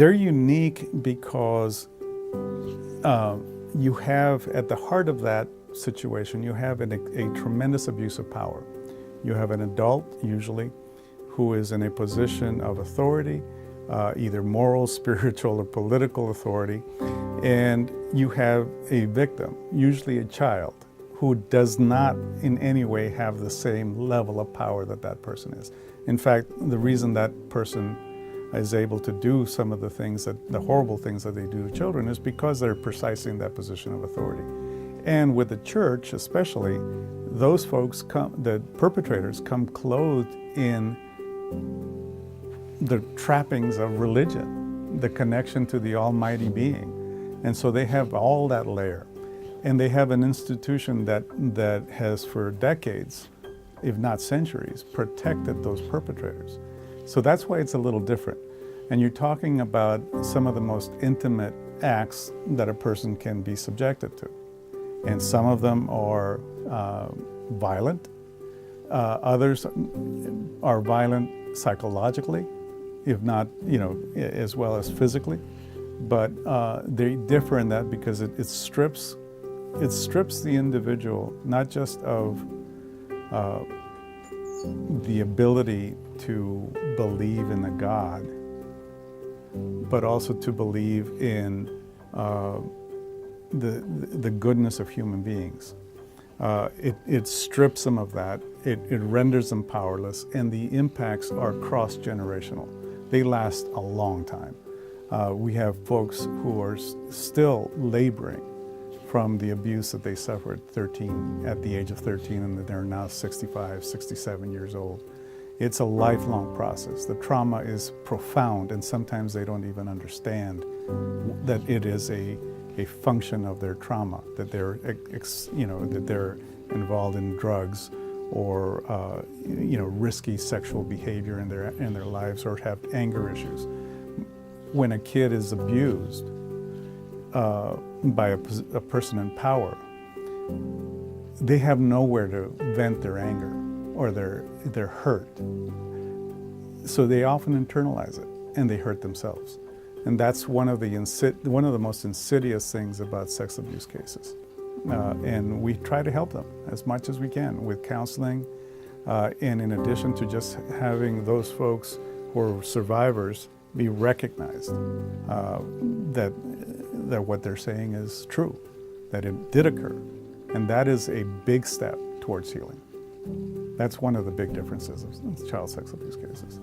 They're unique because you have, at the heart of that situation, you have a tremendous abuse of power. You have an adult, usually, who is in a position of authority, either moral, spiritual, or political authority, and you have a victim, usually a child, who does not in any way have the same level of power that that person is. In fact, the reason that person is able to do some of the things the horrible things that they do to children is because they're precisely in that position of authority. And with the church especially, those folks the perpetrators come clothed in the trappings of religion, the connection to the Almighty Being. And so they have all that layer. And they have an institution that has for decades, if not centuries, protected those perpetrators. So that's why it's a little different. And you're talking about some of the most intimate acts that a person can be subjected to. And some of them are violent. Others are violent psychologically, if not, as well as physically. But they differ in that because it strips the individual not just of the ability to believe in a God, but also to believe in the goodness of human beings. It strips them of that, it renders them powerless, and the impacts are cross-generational. They last a long time. We have folks who are still laboring from the abuse that they suffered at the age of 13, and they're now 65, 67 years old. It's a lifelong process. The trauma is profound, and sometimes they don't even understand that it is a function of their trauma, that they're, that they're involved in drugs or risky sexual behavior in their lives, or have anger issues. When a kid is abused by a person in power, they have nowhere to vent their anger or their hurt. So they often internalize it and they hurt themselves. And that's one of the most insidious things about sex abuse cases. And we try to help them as much as we can with counseling, and in addition to just having those folks who are survivors be recognized that what they're saying is true, that it did occur. And that is a big step towards healing. That's one of the big differences of child sex abuse cases.